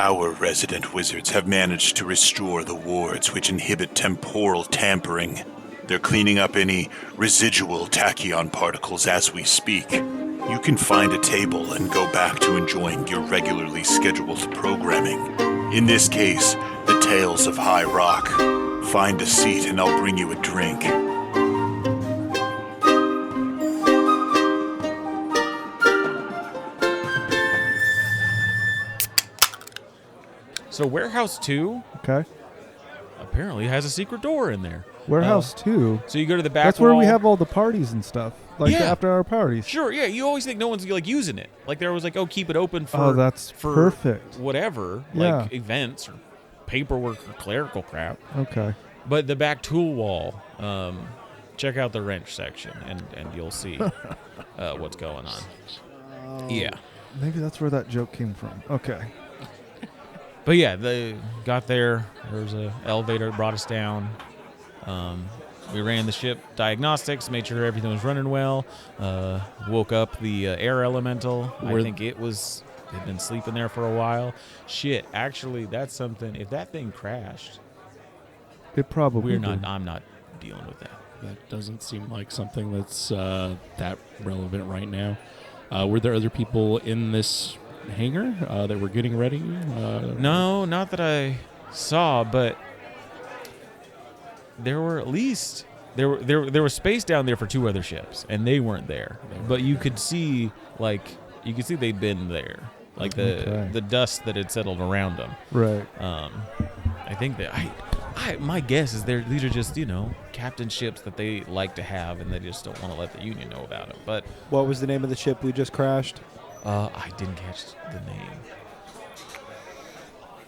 Our resident wizards have managed to restore the wards which inhibit temporal tampering. They're cleaning up any residual tachyon particles as we speak. You can find a table and go back to enjoying your regularly scheduled programming. In this case, the Tales of Highrock. Find a seat and I'll bring you a drink. So Warehouse 2 apparently has a secret door in there. Warehouse 2? So you go to the back That's where wall. we have all the parties and stuff. Like after our parties. Sure, yeah. You always think no one's like using it. Like there was like, oh, keep it open for that's perfect. Whatever, like events or paperwork or clerical crap. Okay. But the back tool wall, check out the wrench section and you'll see what's going on. Yeah. Maybe that's where that joke came from. Okay. But yeah, they got there. There was an elevator that brought us down. We ran the ship diagnostics, made sure everything was running well. Woke up the air elemental. I think it had been sleeping there for a while. Shit, actually, that's something. If that thing crashed, it probably I'm not dealing with that. That doesn't seem like something that's that relevant right now. Were there other people in this hangar that were getting ready? No, not that I saw, but there were at least there was space down there for two other ships, and they weren't there. But you could see they'd been there, like the dust that had settled around them. Right. I think that my guess is these are just captain ships that they like to have, and they just don't want to let the Union know about them. But what was the name of the ship we just crashed? I didn't catch the name.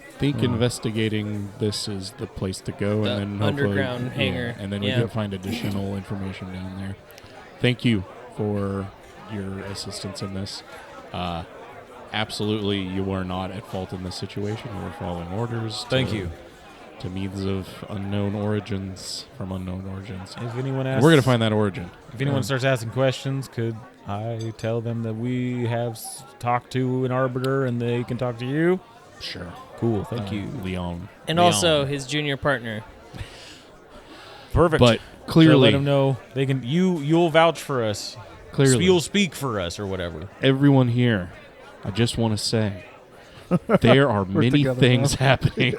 I think investigating this is the place to go, and then underground hangar, and then we can find additional information down there. Thank you for your assistance in this. Absolutely, you are not at fault in this situation. You were following orders. Thank you. To means of unknown origins from unknown origins. If anyone asks, we're going to find that origin. If anyone starts asking questions, could I tell them that we have talked to an arbiter and they can talk to you? Sure. Cool. Thank you, Leon. And also his junior partner. Perfect. But clearly, so let them know they can. You'll vouch for us. Clearly, you'll speak for us or whatever. Everyone here, I just want to say, there are many things happening.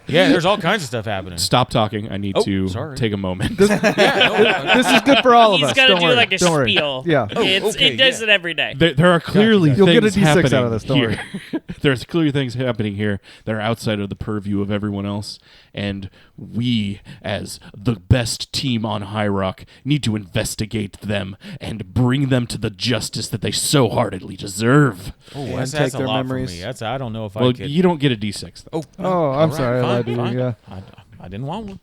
Yeah, there's all kinds of stuff happening. Stop talking. I need to take a moment. This is good for all of us. He's got to do like a spiel. Yeah. It does it every day. There are clearly You'll get a things D6 happening out of this. Don't here. worry. There's clearly things happening here that are outside of the purview of everyone else, and we, as the best team on Highrock, need to investigate them and bring them to the justice that they so heartedly deserve. Oh, and that's take a their lot memories. For me. I don't know if Well, I could. you don't get a D6, though. Oh, I'm right, sorry. I lied to you. fine. Yeah. I didn't want one.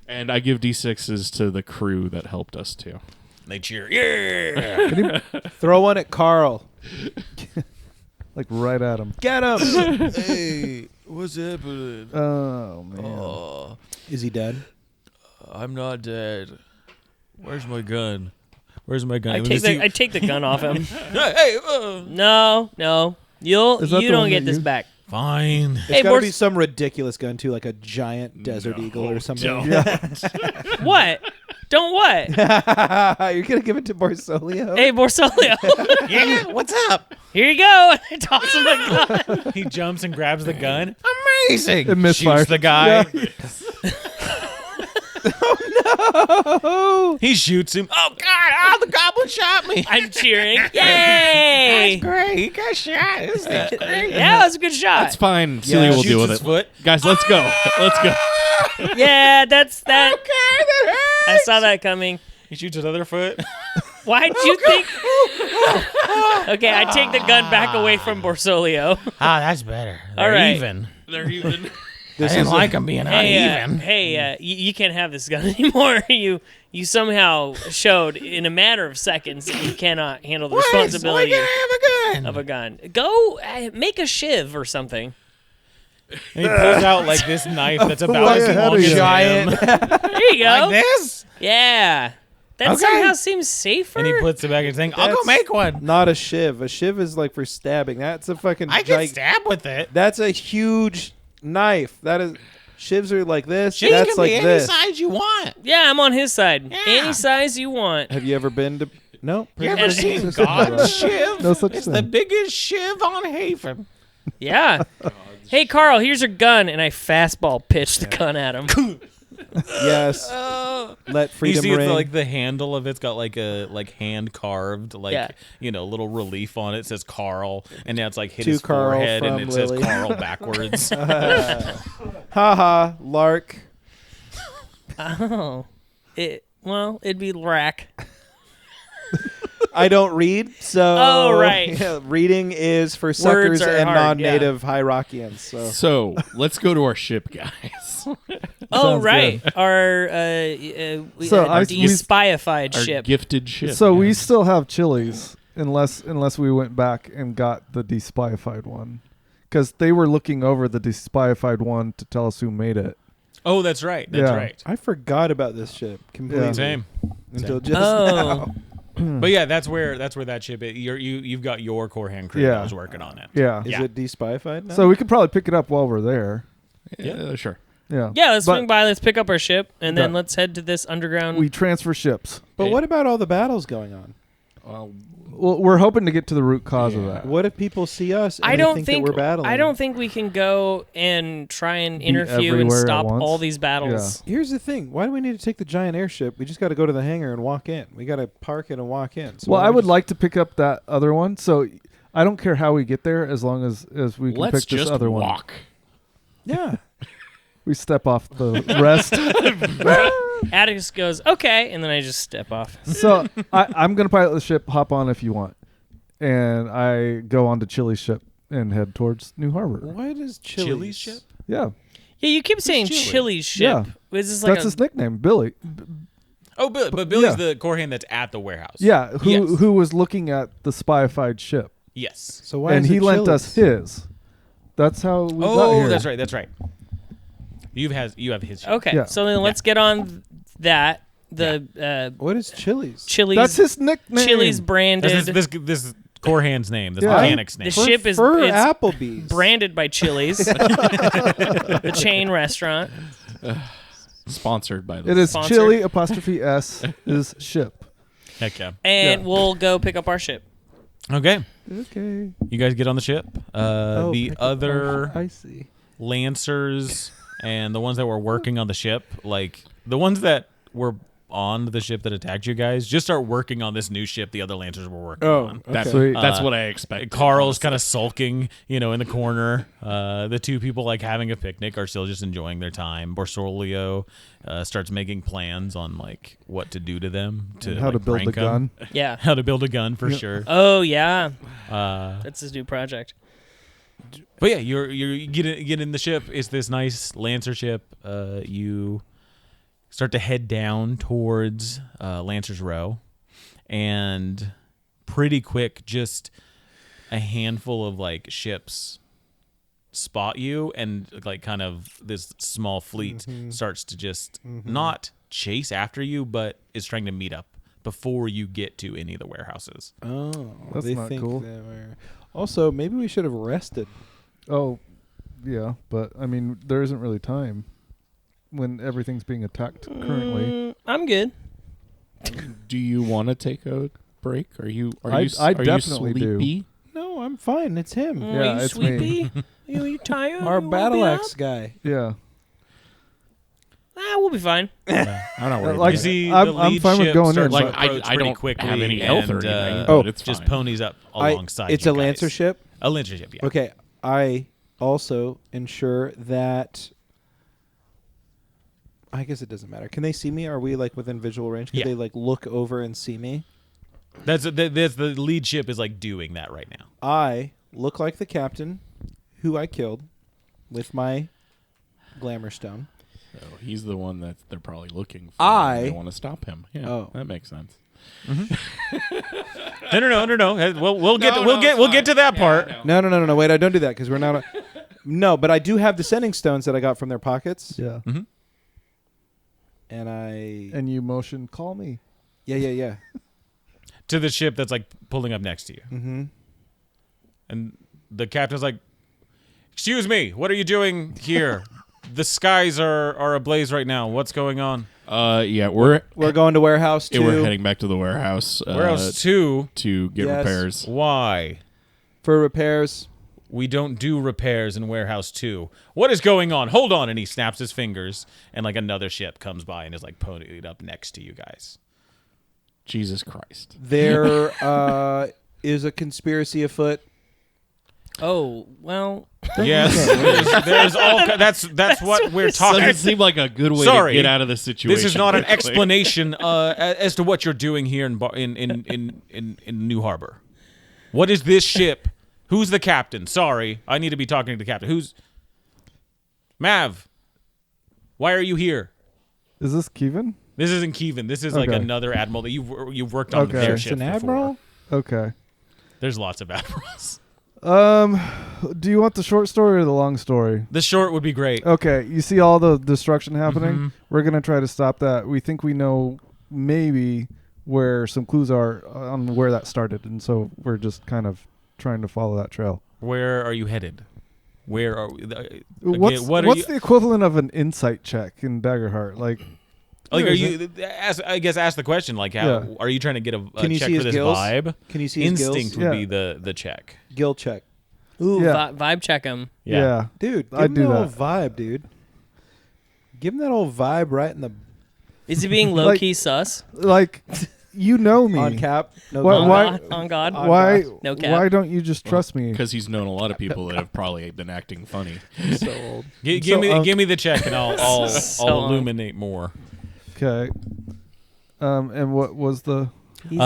And I give D6s to the crew that helped us, too. They cheer. Yeah. Throw one at Carl. Like right at him. Get him. Hey, what's happening? Oh, man. Is he dead? I'm not dead. Where's my gun? I take the gun off him. Hey, No. You Is that the don't one get that this you- back. Fine. It's got to be some ridiculous gun, too, like a giant Desert Eagle or something. What? Don't what? You're going to give it to Barsolio? Hey, Borsolio. Yeah, what's up? Here you go. I toss him a gun. He jumps and grabs the gun. Amazing. It misfired. Shoots the guy. Yeah. Oh, He shoots him. Oh, God. Oh, the goblin shot me. I'm cheering. Yay! That's great. You got shot. This thing's great. Yeah, that was a good shot. That's fine. Celia will Shoots deal with his it. foot. Guys, let's go. Let's go. Yeah, that's that. Okay, that hurts. I saw that coming. He shoots his other foot. Why'd you think? Okay, I take the gun back away from Borsolio. That's better. All right. Even. They're even. I didn't like him being uneven. You can't have this gun anymore. You somehow showed in a matter of seconds that you cannot handle the responsibility Why can't I have a gun? of a gun. Go make a shiv or something. And he pulls out like this knife that's about Way as ahead long of as you. giant. him. There you go. Like this? Yeah. That somehow seems safer. And he puts it back in his thing. I'll go That's make one. Not a shiv. A shiv is like for stabbing. That's a fucking. I can stab with it. That's a huge knife. That is. Shivs are like this. She That's can like be any this. size you want. Yeah, I'm on his side. Yeah. Any size you want. Have you ever been to? No. You ever seen God's shiv? No such It's thing. the biggest shiv on Haven. Yeah. Hey, Carl, here's your gun, and I fastball pitch the gun at him. Yes. Let You freedom see, it's ring. like the handle of it's got like a hand carved, like Yeah. little relief on it. It says Carl, and now it's like hit To his Carl forehead, and from it says Lily. Carl backwards. Haha, lark. Oh. It'd be rack. I don't read, so Oh, right. yeah, reading is for suckers are and hard, non-native Hierockians. So So let's go to our ship, guys. Oh, Sounds right. good. Our So de-spyified Our ship. gifted ship. So yeah. we still have Chili's unless we went back and got the despyified one, because they were looking over the despyified one to tell us who made it. Oh, that's right. That's Yeah. right. I forgot about this ship completely. Same. Until Same. just Oh. now. But yeah, that's where that ship is. You've got your core hand crew Yeah. that was working on it. Yeah. Is Yeah. it despyified now? So we could probably pick it up while we're there. Yeah, sure. Yeah. Yeah, let's But swing by. Let's pick up our ship, and then Yeah. let's head to this underground. we transfer ships. But what about all the battles going on? Well, we're hoping to get to the root cause of that. What if people see us and I they don't think think that we're battling? I don't think we can go and try and Be interview and everywhere at stop once. all these battles. Here's the thing. Why do we need to take the giant airship? We just got to go to the hangar and walk in. We got to park it and walk in. So Well, why I don't we would just- like to pick up that other one. So I don't care how we get there as long as we can Let's pick this just other one. walk. Yeah. We step off the rest. Atticus goes, okay, and then I just step off. So I'm going to pilot the ship, hop on if you want. And I go on to Chili's ship and head towards New Harbor. Why does Chili's ship? Yeah. Yeah, you keep saying Chili? Chili's ship. Yeah. Is this like That's his nickname, Billy. Oh, but Billy's Yeah. the core hand that's at the warehouse. Yeah, Yes. who was looking at the spyified ship. Yes. So why And is he it lent us Chili's? his. That's how we got Oh, here. that's right. That's right. You have his ship. Okay, Yeah. so then let's get on that. The What is Chili's? Chili's That's his nickname. Chili's branded. That's this core hand's name. This Yeah. mechanic's name. The ship is For it's Applebee's. branded by Chili's, the chain restaurant. Sponsored by the It is Sponsored. Chili apostrophe S is ship. Heck yeah. And Yeah. we'll go pick up our ship. Okay. Okay. You guys get on the ship. Oh, The pick up other I see. Lancers and the ones that were working on the ship, like the ones that were on the ship that attacked you guys, just start working on this new ship the other Lancers were working on. That's, Sweet. that's what I expect. Carl's kind of sulking, in the corner. The two people like having a picnic are still just enjoying their time. Borsolio starts making plans on like what to do to them, to And how to like, build a prank 'em. gun. Yeah. How to build a gun for sure. Oh yeah, Uh, that's his new project. But yeah, you get in the ship. It's this nice Lancer ship. You start to head down towards Lancer's Row, and pretty quick, just a handful of like ships spot you, and like kind of this small fleet starts to just not chase after you, but is trying to meet up before you get to any of the warehouses. Oh, That's they not think cool. that we're... Also, maybe we should have rested. Oh, yeah, but I mean, there isn't really time when everything's being attacked currently. I'm good. Do you want to take a break? Are you I definitely do. sleepy? No, I'm fine. It's him. Yeah, Are you it's me. sleepy? you tired? Our You wanna battle be axe up? guy. Yeah. We'll be fine. I'm not worried. Like, You see, I'm- the I'm lead fine with ship going in, starts but- to Like, approach I pretty don't quickly have any health or and, anything, but it's just fine. ponies up alongside. It's you a Lancer guys. ship. A Lancer ship, yeah. Okay, I also ensure that. I guess it doesn't matter. Can they see me? Are we like within visual range? Can Yeah. they like look over and see me? That's the lead ship is like doing that right now. I look like the captain, who I killed, with my glamour stone. So he's the one that they're probably looking for. I- They want to stop him. Yeah, Oh. that makes sense. No. We'll get to that part. No. Wait, I don't do that because we're not. No, but I do have the sending stones that I got from their pockets, Yeah. and I And you motion, call me. Yeah. to the ship that's like pulling up next to you. Mm-hmm. And the captain's like, "Excuse me, what are you doing here? The skies are ablaze right now. What's going on?" Yeah, we're going to warehouse 2. we're heading back to the warehouse. Warehouse 2? To get Yes. repairs. Why? For repairs. We don't do repairs in Warehouse 2. What is going on? Hold on. And he snaps his fingers, and like another ship comes by and is like ponied up next to you guys. Jesus Christ. There is a conspiracy afoot. Oh, well. Yes, there's all. That's what we're talking. Doesn't seem like a good way Sorry, to get out of this situation. This is not an quickly. explanation as to what you're doing here in New Harbor. What is this ship? Who's the captain? Sorry, I need to be talking to the captain. Who's Mav? Why are you here? Is this Kevin? This isn't Kevin. This is like Okay. another admiral that you've worked on Okay. their It's ship an before. admiral? Okay. There's lots of admirals. Do you want the short story or the long story? The short would be great. Okay, you see all the destruction happening? Mhm. We're going to try to stop that. We think we know maybe where some clues are on where that started, and so we're just kind of trying to follow that trail. Where are you headed? Where are we? Again, What's what are what's you? the equivalent of an insight check in Daggerheart? Like, Like, where are is you? Ask the question. Like, how Yeah. are you trying to get a Can you check see for his this gills? vibe? Can you see his Instinct gills? would be Yeah. the check. Gill check. Ooh, Yeah. vibe check him. Yeah. Dude, give I'd him do that old that. vibe, dude. Give him that old vibe right in the Is he being low key sus? Like, you know me. on cap. No Why- On why- God? On God? on Why? No cap. Why don't you just trust me? Because he's known a lot of people that have probably been acting funny. so old. Give So, me the check, and I'll So, illuminate more. Okay. And what was the He's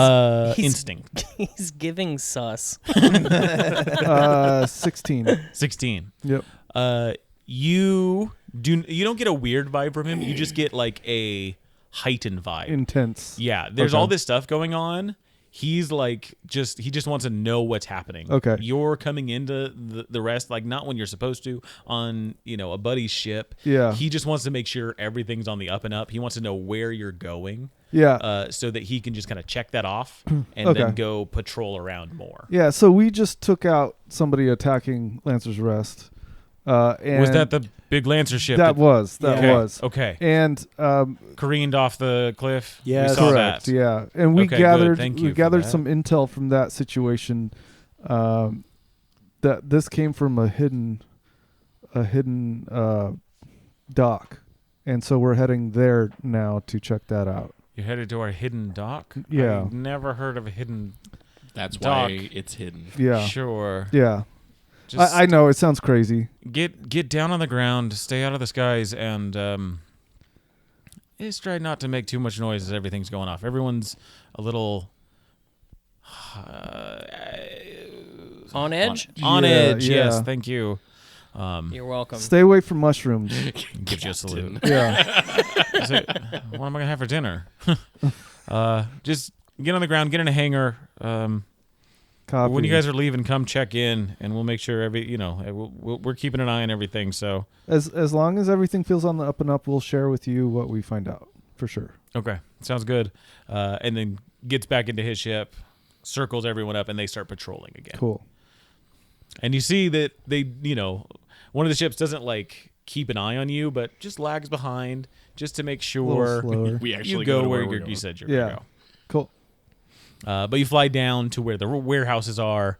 Instinct. he's giving sus. 16? 16. Yep. You don't get a weird vibe from him. You just get like a heightened vibe. Intense. Yeah, there's Okay. all this stuff going on. He's like he just wants to know what's happening. Okay. You're coming into the rest, like not when you're supposed to on, a buddy's ship. Yeah. He just wants to make sure everything's on the up and up. He wants to know where you're going. Yeah. So that he can just kind of check that off and Okay. then go patrol around more. Yeah, so we just took out somebody attacking Lancer's Rest. And Was that the big Lancer ship? That was. Okay. And Careened off the cliff. Yes. We saw correct, that. yeah. And we Okay, good. gathered Thank you for gathered that. some intel from that situation. That this came from a hidden dock. And so we're heading there now to check that out. You're headed to our hidden dock? Yeah. I've never heard of a hidden That's Doc. why it's hidden. Yeah. Sure. Yeah. Just I know it sounds crazy. get down on the ground, stay out of the skies, and just try not to make too much noise as everything's going off. Everyone's a little On edge? on Yeah, edge. yeah. Yes, thank you. You're welcome. Stay away from mushrooms. Gives you a salute. Yeah. So, what am I gonna have for dinner? Just get on the ground, get in a hangar. Copy. When you guys are leaving, come check in, and we'll make sure we're keeping an eye on everything. So As long as everything feels on the up and up, we'll share with you what we find out for sure. okay, sounds good. And then gets back into his ship, circles everyone up, and they start patrolling again. Cool. And you see that they, one of the ships doesn't like keep an eye on you, but just lags behind just to make A little sure slower. We actually you go to where we're you going. said you're Yeah. gonna go. Cool. But you fly down to where the warehouses are.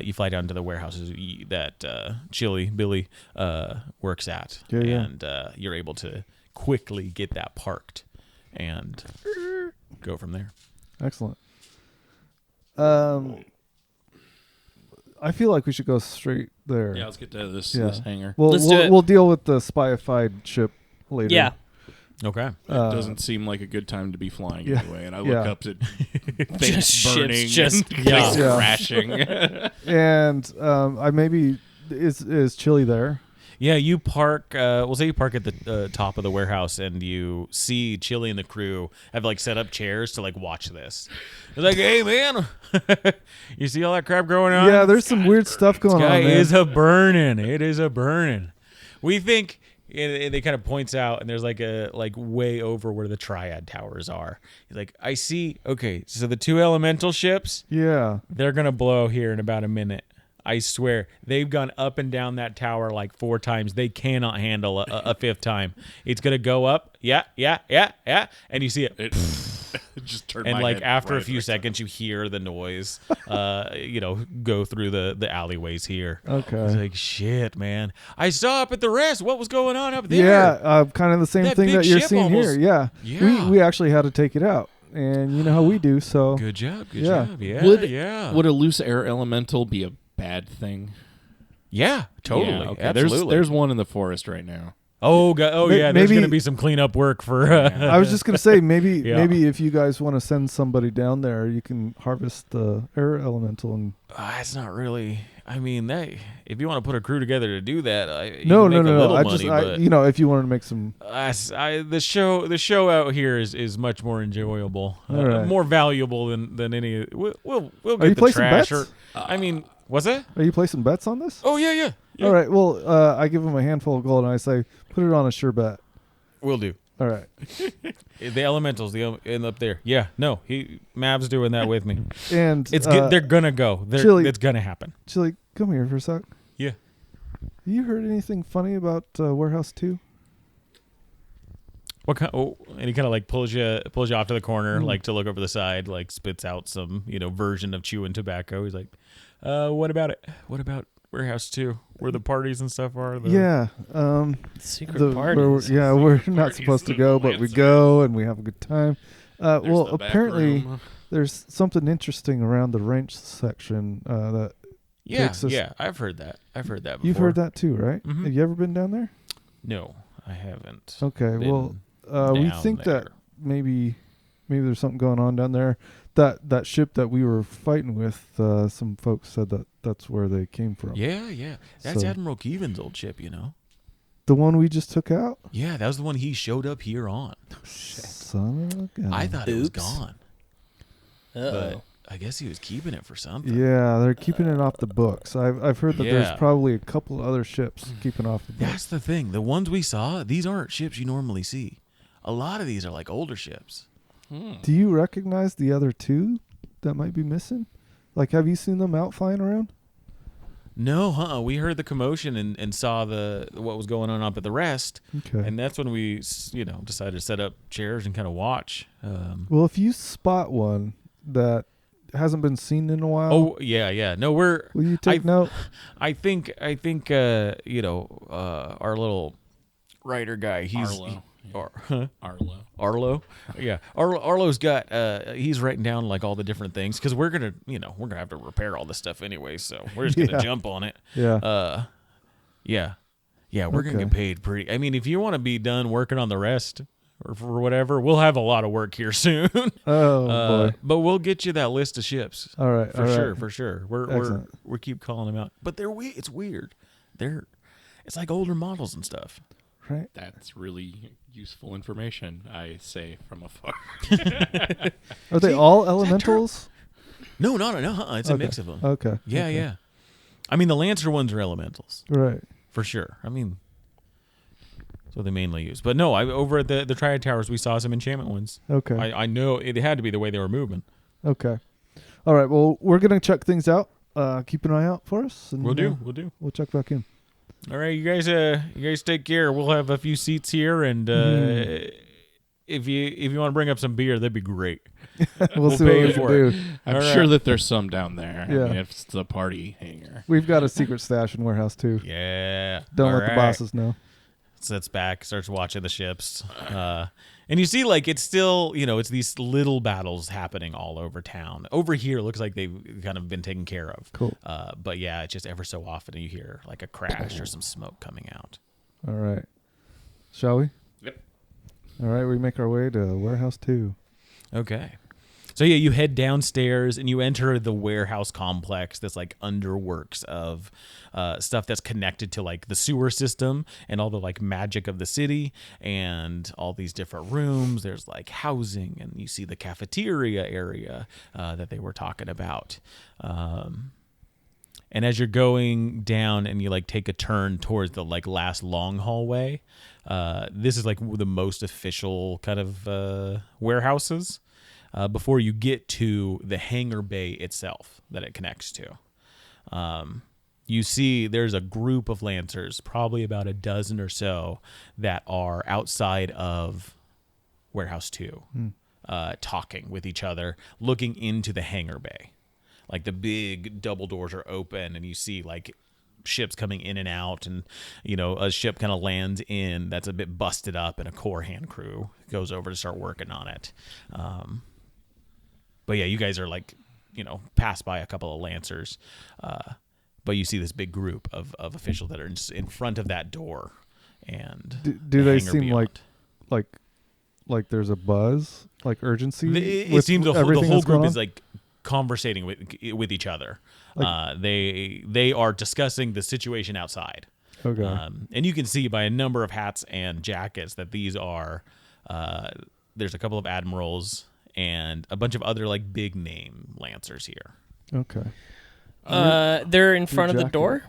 You fly down to the warehouses that Billy works at, Yeah, yeah. and you're able to quickly get that parked and go from there. Excellent. I feel like we should go straight there. Yeah, let's get to this Yeah. this hangar. Let's do it. We'll deal with the spyified ship later. Yeah. Okay. It doesn't seem like a good time to be flying yeah. anyway. And I look Yeah. up to things Ships burning, just- and yeah. things Yeah. crashing. And I maybe is Chili there? Yeah, you park. We'll say you park at the top of the warehouse, and you see Chili and the crew have like set up chairs to like watch this. They're like, "Hey, man, you see all that crap going on? Yeah, there's some weird stuff going Guy on. Man. is a burning. It is a burning. We think and they kind of points out, and there's like a way over where the Triad towers are. He's like, I see. Okay, so the 2 elemental ships, Yeah. they're gonna blow here in about a minute. I swear, they've gone up and down that tower like 4 times. They cannot handle a 5th time. It's gonna go up, yeah, and you see it. Just turn And my like head after a right few next to it. seconds, you hear the noise, go through the alleyways here. Okay. It's like, shit, man. I saw up at the rest. What was going on up there? Yeah, kind of the same That thing big that you're ship seeing almost- here. Yeah. Yeah. We actually had to take it out, and you know how we do. So Good job. Good Yeah. job. Yeah. Would would a loose air elemental be a bad thing? Yeah, totally. Yeah, okay. Absolutely. There's one in the forest right now. Oh, yeah. There's maybe- going to be some cleanup work for. I was just gonna say maybe Yeah. maybe if you guys want to send somebody down there, you can harvest the air elemental and It's not really. I mean, that if you want to put a crew together to do that, you no can make a little I money, just but if you wanted to make some the show out here is much more enjoyable, All right. more valuable than any. We'll Are get you the placing trash. bets? I mean, what's that? Are you placing bets on this? Oh yeah. All right. Well, I give him a handful of gold and I say put it on a sure bet. We'll do. All right. The elementals, end up there. Yeah, no, Mav's doing that with me. And It's good. They're gonna go. Chili- It's gonna happen. Chili, come here for a sec. Yeah. You heard anything funny about Warehouse 2? What kind? Oh, and he kind of like pulls you off to the corner, like to look over the side, like spits out some version of chewing tobacco. He's like, "What about it? What about Warehouse 2, where the parties and stuff are?" Yeah. Secret parties. We're not supposed to go, but we go and we have a good time. Well, the back apparently room. there's something interesting around the ranch section that takes us. Yeah, I've heard that. Before. You've heard that too, right? Mhm. Have you ever been down there? No, I haven't. Okay. been Well, we down think that there. maybe there's something going on down there. That ship that we were fighting with, some folks said that's where they came from. Yeah. That's So- Admiral Keevan's old ship, The one we just took out? Yeah, that was the one he showed up here on. Son of a gun. I thought it was Oops. gone, Uh-oh. but I guess he was keeping it for something. Yeah, they're keeping it off the books. I've heard that Yeah. there's probably a couple other ships keeping off the books. That's the thing. The ones we saw, these aren't ships you normally see. A lot of these are like older ships. Do you recognize the other two that might be missing? Like, have you seen them out flying around? No, we heard the commotion and saw what was going on up at the rest, Okay. and that's when we, decided to set up chairs and kind of watch. Well, if you spot one that hasn't been seen in a while, Oh yeah. No, will will you take note? I think our little writer guy. He's Arlo. Arlo. Arlo. Arlo. Yeah. Arlo's got he's writing down like all the different things because we're gonna have to repair all this stuff anyway, so we're just gonna Yeah. jump on it. Yeah. Yeah, we're gonna Okay. get paid pretty. I mean, if you want to be done working on the rest or for whatever, we'll have a lot of work here soon. Oh boy. But we'll get you that list of ships All right. for all sure. right. For sure. We're Excellent. we keep calling them out, but it's weird. It's like older models and stuff. Right. That's really useful information, I say from afar. Are they all elementals? No. It's a Okay. mix of them. Okay. Yeah, okay. yeah. I mean, the Lancer ones are elementals Right. for sure. I mean, that's what they mainly use. But no, over at the Triad Towers, we saw some enchantment ones. Okay. I know it had to be the way they were moving. Okay. All right. Well, we're gonna check things out. Keep an eye out for us. And, We'll do. We'll check back in. All right, you guys take care. We'll have a few seats here, and if you want to bring up some beer, that'd be great. We'll see pay what we you can for do. it. I'm All sure right. that there's some down there. Yeah. I mean, if it's a party hangar. We've got a secret stash in warehouse too. Yeah. Don't All let the right. bosses know. Sits back, starts watching the ships, and you see like it's still it's these little battles happening all over town. Over here, it looks like they've kind of been taken care of. Cool. But yeah, it's just ever so often you hear like a crash or some smoke coming out. All right. Shall we? Yep. All right. We make our way to warehouse 2. Okay. So yeah, you head downstairs and you enter the warehouse complex that's like underworks of stuff that's connected to like the sewer system and all the like magic of the city and all these different rooms. There's like housing and you see the cafeteria area that they were talking about. And as you're going down and you like take a turn towards the like last long hallway, this is like the most official kind of warehouses before you get to the hangar bay itself that it connects to. You see there's a group of Lancers, probably about a dozen or so, that are outside of Warehouse 2, talking with each other, looking into the hangar bay. Like the big double doors are open and you see like ships coming in and out, and a ship kind of lands in that's a bit busted up and a core hand crew goes over to start working on it. But yeah, you guys are like, passed by a couple of Lancers, but you see this big group of officials that are in front of that door. And do they hangar seem beyond. like there's a buzz, like urgency? It seems the whole that's going group on? is like conversating with each other. Like- They are discussing the situation outside. Okay. And you can see by a number of hats and jackets that these are there's a couple of admirals and a bunch of other like big name Lancers here. Okay. They're in front of the jacket. door.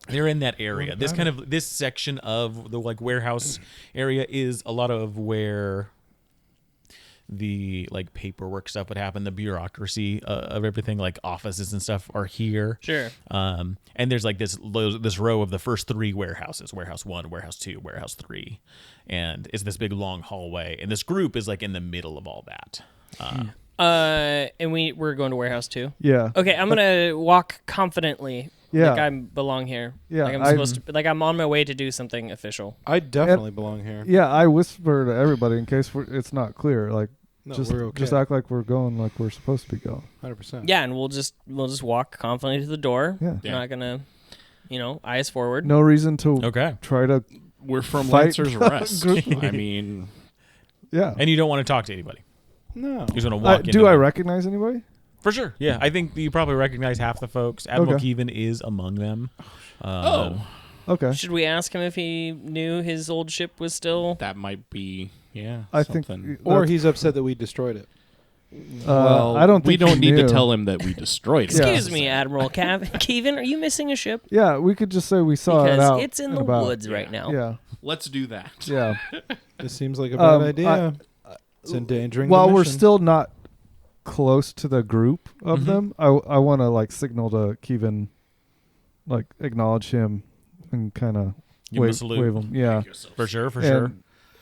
They're in that area. This section of the like warehouse area is a lot of where the like paperwork stuff would happen, the bureaucracy of everything, like offices and stuff are here. Sure. And there's like this row of the first 3 warehouses: Warehouse 1, Warehouse 2, Warehouse 3, and it's this big long hallway. And this group is like in the middle of all that. And we're going to warehouse 2. Yeah. Okay, I'm gonna walk confidently. Yeah. Like I belong here. Yeah, Like I'm supposed to. Like I'm on my way to do something official. I definitely belong here. Yeah, I whisper to everybody in case it's not clear. Like, No, just we're okay. just act like we're going like we're supposed to be going. 100%. Yeah, and we'll just walk confidently to the door. Yeah. We're not gonna, eyes forward. No reason to Okay. try to. We're from Fight Lancer's Rest. group. I mean, Yeah. And you don't want to talk to anybody. No. You just want to walk into do I them. recognize anybody? For sure. Yeah, I think you probably recognize half the folks. Admiral Okay. Keevan is among them. Okay. Should we ask him if he knew his old ship was still? that might be, I something. think. Or he's upset that we destroyed it. Well, I don't think we don't he need to knew. tell him that we destroyed it. Yeah. Excuse me, Admiral Keevan, are you missing a ship? Yeah, we could just say we saw it Because out. it's in and the about. woods right now. Yeah. Let's do that. Yeah. This seems like a bad Um, idea. It's endangering While the we're mission. still not close to the group of Mhm. them, I want to like signal to Kevin, like acknowledge him and kind of Give him a wave salute. him. Yeah. For sure, for And sure.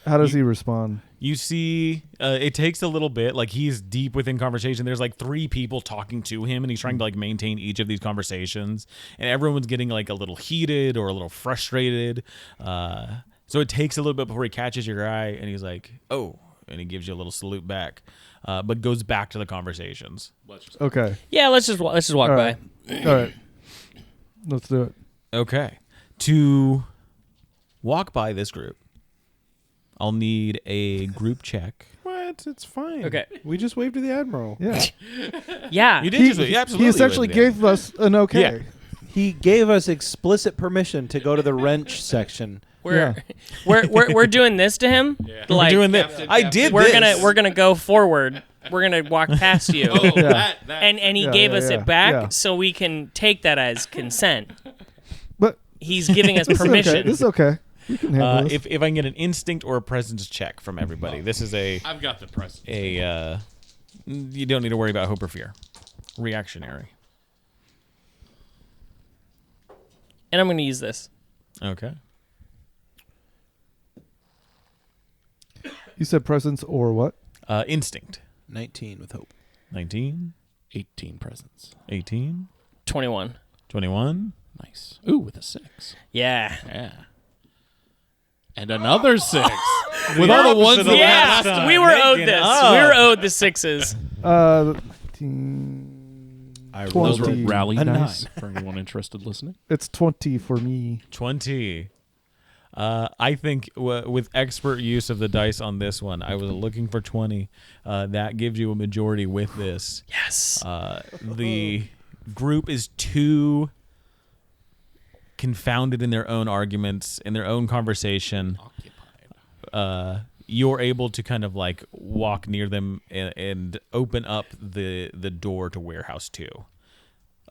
How does You- he respond? You see, it takes a little bit. Like he's deep within conversation. There's like 3 people talking to him, and he's trying to like maintain each of these conversations. And everyone's getting like a little heated or a little frustrated. So it takes a little bit before he catches your eye, and he's like, "Oh," and he gives you a little salute back, but goes back to the conversations. Okay. Yeah, let's just walk All by. right. All right. Let's do it. Okay, to walk by this group, I'll need a group check. What? It's fine. Okay. We just waved to the Admiral. Yeah. Yeah. You did just absolutely. He essentially wouldn't, yeah. gave us an okay. Yeah. He gave us explicit permission to go to the wrench section. We're doing this to him. We're Like doing this. I did. we're this. gonna go forward. We're gonna walk past you. Yeah. And he Yeah, gave yeah, us yeah. it back Yeah. so we can take that as consent. But He's giving us this is okay. permission. This is okay. We can handle this. if I can get an instinct or a presence check from everybody, this is I've got the press. you don't need to worry about hope or fear. Reactionary. And I'm gonna use this. Okay. You said presence or what? Instinct. 19 with hope. 19, 18 presents. 18, 21. 21. Nice. Ooh, with a 6. Yeah. Yeah. And another 6. With all the ones opposite that of Yeah. last time. We were owed Making this. up. We were owed the 6s. 20. those were rally A dice for anyone interested listening. It's 20 for me. 20. I think with expert use of the dice on this one, I was looking for 20. That gives you a majority with this. Yes. The group is too confounded in their own arguments, in their own conversation. You're able to kind of like walk near them and open up the door to Warehouse 2.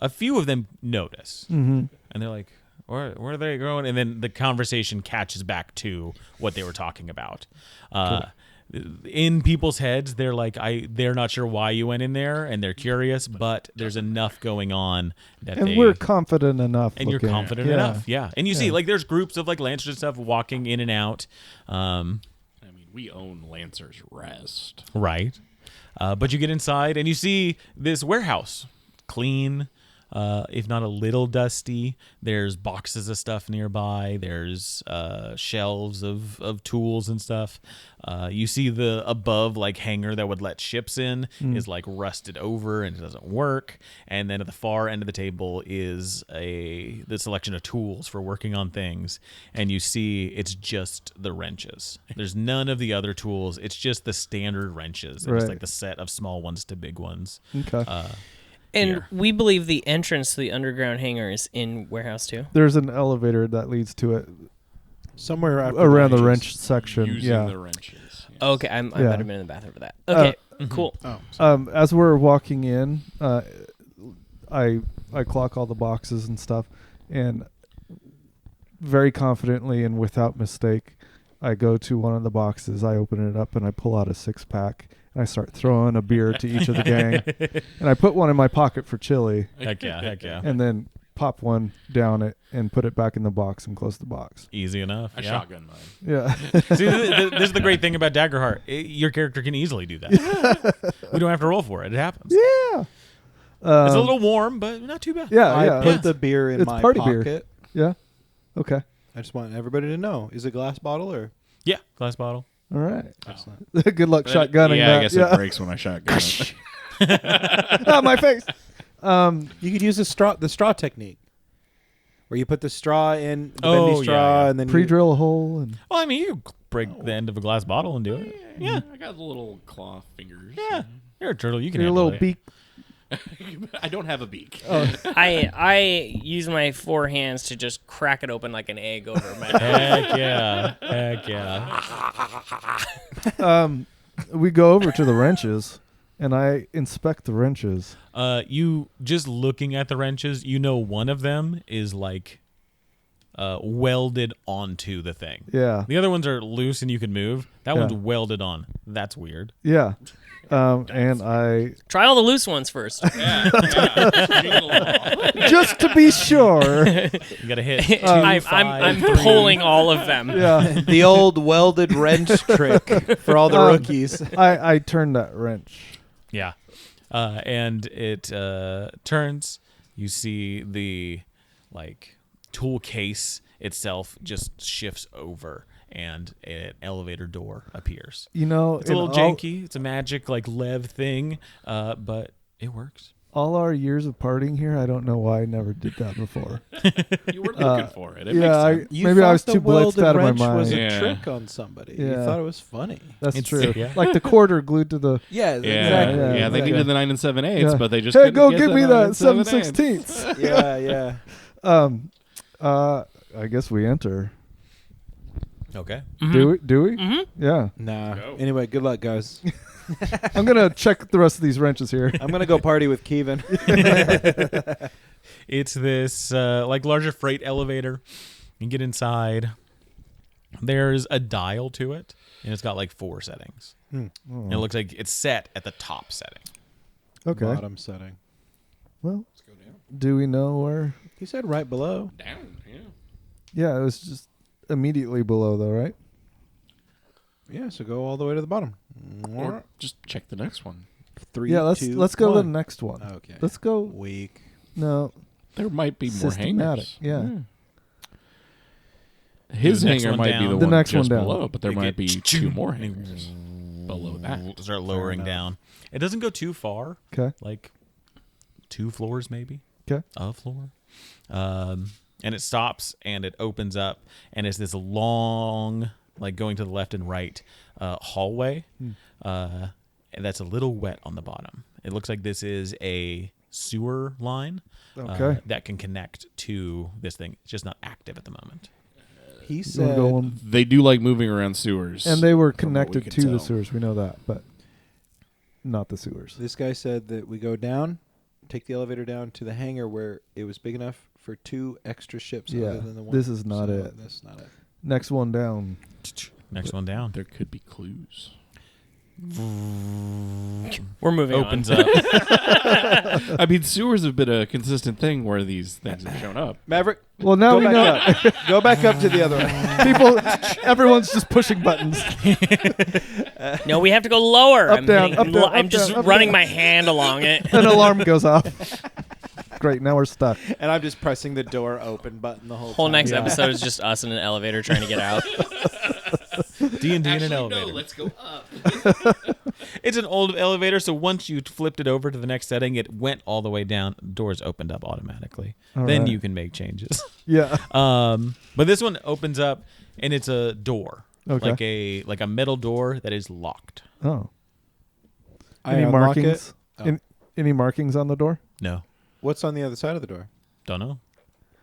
a few of them notice, Mm-hmm. and they're like, where are they going? And then the conversation catches back to what they were talking about. In people's heads, they're like, they're not sure why you went in there, and they're curious, but there's enough going on that And we're confident enough. and you're looking. confident Yeah. enough, yeah. And you see, Yeah. like, there's groups of like Lancers and stuff walking in and out, I mean, we own Lancer's Rest. right? But you get inside and you see this warehouse, clean, if not a little dusty. There's boxes of stuff nearby. There's shelves of tools and stuff. You see the above like hangar that would let ships in is like rusted over and it doesn't work. And then at the far end of the table is the selection of tools for working on things. And you see it's just the wrenches. There's none of the other tools. It's just the standard wrenches. And it's Right. like the set of small ones to big ones. Okay. And Here. we believe the entrance to the underground hangar is in warehouse 2. There's an elevator that leads to it Somewhere after around the wrenches. wrench section. Using Yeah. the wrenches. Yes. Okay, I might Yeah. have been in the bathroom for that. Okay, cool. Oh, As we're walking in, I clock all the boxes and stuff, and very confidently and without mistake, I go to one of the boxes. I open it up and I pull out a 6-pack and I start throwing a beer to each of the gang, and I put one in my pocket for chili, Heck yeah, heck yeah. and then pop one down it and put it back in the box and close the box. Easy enough. I yeah. shotgun mine. Yeah. See, this is the great thing about Daggerheart. Your character can easily do that. We don't have to roll for it. It happens. Yeah. It's a little warm, but not too bad. Yeah. I yeah. put the beer in It's my party beer. pocket. Yeah. Okay. I just want everybody to know: is it glass bottle or? Yeah, glass bottle. All right. Excellent. Good luck shotgunning Yeah, that. I guess it breaks when I shotgun it. Ah, my face. You could use the straw technique, where you put the straw in the Oh, bendy yeah, straw, yeah. and then you- Pre-drill a hole and Well, I mean, you break the end of a glass bottle and do it. Yeah. I got the little claw fingers. Yeah. You're a turtle. You can your handle little it. beak. I don't have a beak. I use my 4 hands to just crack it open like an egg over my Heck yeah. Heck yeah. We go over to the wrenches, and I inspect the wrenches. You just looking at the wrenches, you know one of them is like welded onto the thing. Yeah. The other ones are loose and you can move. That Yeah. one's welded on. That's weird. Yeah. And I Try all the loose ones first. just to be sure. You gotta hit. 2, I'm 5, 3. pulling all of them. Yeah. the old welded wrench trick for all the rookies. I turn that wrench. Yeah. And it turns. You see the like tool case itself just shifts over, and an elevator door appears. You know, It's a in little janky. It's a magic like lev thing, but it works. all our years of partying here, I don't know why I never did that before. You were looking for it. It yeah, makes sense. You maybe I thought was the too blitzed welded out of my wrench was mind. a Yeah. trick on somebody. You Yeah. thought it was funny. That's It's- true. yeah. Like the quarter glued to the. Yeah, Yeah, exactly. yeah, they yeah. needed the 9 7/8, Yeah. but they just Hey, couldn't go get give the me 9 that 7/8. 7/16. Yeah, yeah. I guess we enter. Okay. Do we? Mm-hmm. Yeah. Nah. Go. Anyway, good luck, guys. I'm gonna check the rest of these wrenches here. I'm gonna go party with Kevin. It's this like larger freight elevator. You get inside. There's a dial to it, and it's got like 4 settings. And it looks like it's set at the top setting. Okay. Bottom setting. Well, do we know where? He said right below. Down, yeah. Yeah, it was just immediately below, though, right? Yeah, so go all the way to the bottom. Or just check the next one. 3, Yeah, let's 2, go to the 1. next one. Okay. Let's go. Weak. No, There might be more systematic. hangers. Yeah. His The next hanger one might be down. the, The one next just one down. below, but there They might be get 2 more hangers below that. Start lowering down. It doesn't go too far. Okay. Like 2 floors, maybe. Okay. A floor. And it stops and it opens up, and it's this long, like going to the left and right hallway. And that's a little wet on the bottom. It looks like this is a sewer line Okay. that can connect to this thing. It's just not active at the moment. He We're said going, They do like moving around sewers. and they were from what we connected can to the tell. sewers. We know that, but not the sewers. this guy said that we go down take the elevator down to the hangar where it was big enough for 2 extra ships Yeah, other than the one. this is not it. This is not it. Next one down. Next one down. There could be clues. We're moving Opens on. up. I mean, sewers have been a consistent thing where these things have shown up. Maverick, Well, now we go know. back up. Go back up to the other one. Everyone's just pushing buttons. No, we have to go lower. Up, I'm down, hitting- up, down, I'm up, just down, up, running down. my hand along it. An alarm goes off. Great, now we're stuck. And I'm just pressing the door open button the whole Whole time. next episode is just us in an elevator trying to get out. D&D in an elevator. let's go up. It's an old elevator, so once you flipped it over to the next setting, it went all the way down. Doors opened up automatically. All Then right. you can make changes. Yeah. But this one opens up, and it's a door, Okay. like a metal door that is locked. Oh. I Any unlock markings? it. Oh. Any markings on the door? No, What's on the other side of the door? don't know.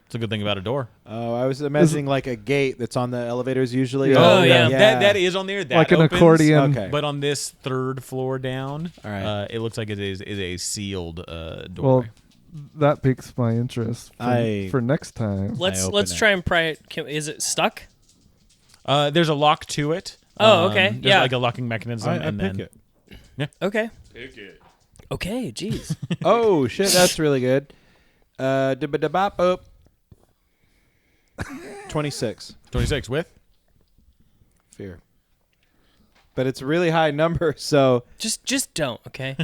It's a good thing about a door. Oh, I was imagining like a gate that's on the elevators usually. Yeah. Oh, yeah. That is on there. That Like an opens, accordion. Okay. But on this third floor down, All right. it looks like it is a sealed Well, doorway. that piques my interest I- for next time. Let's open let's it. try and pry it. Is it stuck? There's a lock to it. Oh, okay. There's yeah. like a locking mechanism, I and pick then it. Okay. Pick it. Okay. Jeez. Oh shit, that's really good. Bop up. 26. 26 with. Fear. But it's a really high number, so just don't. Okay.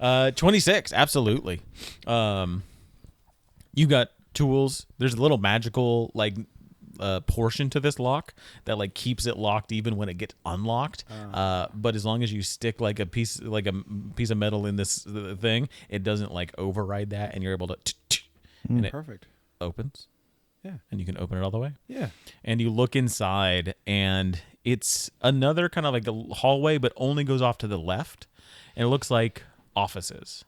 26, absolutely. You got tools. There's a little magical portion to this lock that keeps it locked even when it gets unlocked. But as long as you stick a piece of metal in this thing, it doesn't override that, and you're able to and it perfect. opens. Yeah. And you can open it all the way. Yeah. And you look inside, and it's another kind of like a hallway, but only goes off to the left, and it looks like offices.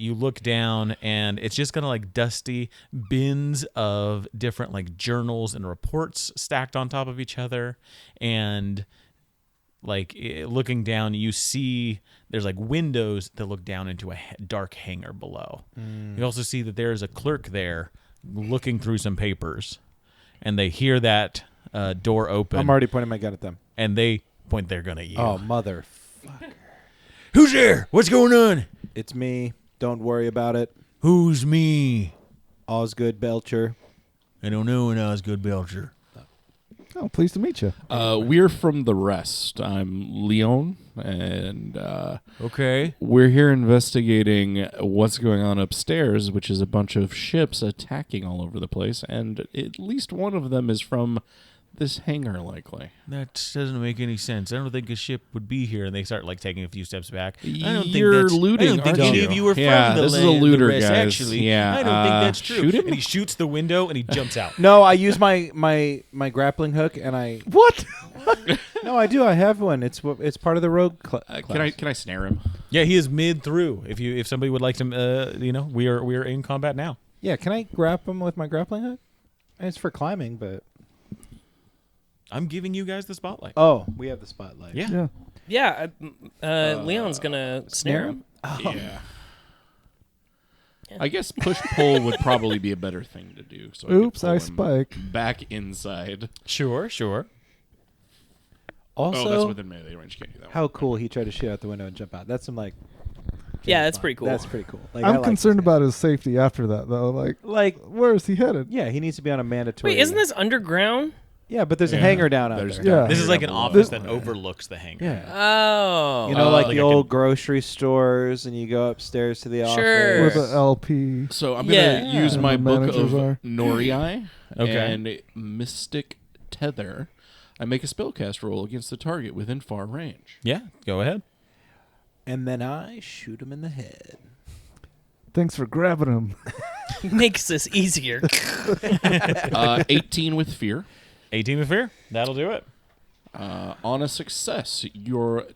You look down, and it's just kind of dusty bins of different journals and reports stacked on top of each other, and looking down, you see there's windows that look down into a dark hangar below. You also see that there's a clerk there looking through some papers, and they hear that door open. I'm already pointing my gun at them. And they point their gun at you. Oh, mother. Who's there? What's going on? It's me. Don't worry about it. Who's me? Osgood Belcher. I don't know an Osgood Belcher. Oh, pleased to meet you. We're from the rest. I'm Leon, and Okay. we're here investigating what's going on upstairs, which is a bunch of ships attacking all over the place, and at least one of them is from this hangar, likely. That doesn't make any sense. I don't think a ship would be here. And they start taking a few steps back. I don't You're think that's, looting, I don't think aren't any you? of you are Yeah, from the this is a land, looter, the rest, guys. Actually, Yeah, I don't think that's true. shoot him? And he shoots the window and he jumps out. No, I use my grappling hook and I. What? No, I do. I have one. It's part of the rogue class. Can I snare him? Yeah, he is mid through. If somebody would like to, we are in combat now. Yeah, can I grab him with my grappling hook? It's for climbing, but I'm giving you guys the spotlight. oh, we have the spotlight. Yeah. Yeah. Yeah. Leon's gonna snare him. Yeah. I guess push pull would probably be a better thing to do. So Oops, I I could pull him spike. back inside. Sure. Also, Oh, that's within melee range. Can't do that. how cool he tried to shoot out the window and jump out. That's some Yeah, that's pretty cool. That's pretty cool. I I'm like concerned this guy. about his safety after that, though. Like, Where is he headed? yeah, he needs to be on a mandatory. Wait, isn't this underground? Yeah, but there's a Yeah. hangar down out There's there. Yeah. This is like an Down below. office that overlooks the hangar. Yeah. Oh. You know, like like the I old can- grocery stores, and you go upstairs to the Sure. Where office. the LP. So I'm Yeah. gonna use And my the book managers of are. Norii Okay. and Mystic Tether. I make a spellcast roll against the target within far range. Yeah. Go ahead. And then I shoot him in the head. Thanks for grabbing him. Makes this easier. 18 with fear. 18 with fear. That'll do it. On a success, you're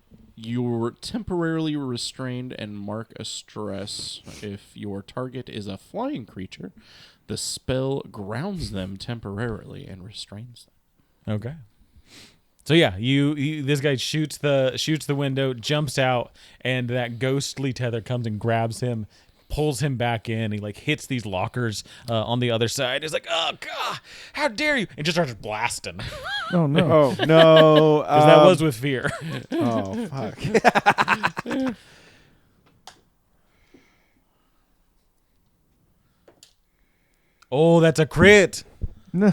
temporarily restrained and mark a stress. If your target is a flying creature, the spell grounds them temporarily and restrains them. Okay. So yeah, you this guy shoots the window, jumps out, and that ghostly tether comes and grabs him, pulls him back in. He like hits these lockers on the other side. He's like, "Oh God, how dare you!" and just starts blasting Oh no. Oh no! because that was with fear. Oh fuck! Oh, that's a crit. No.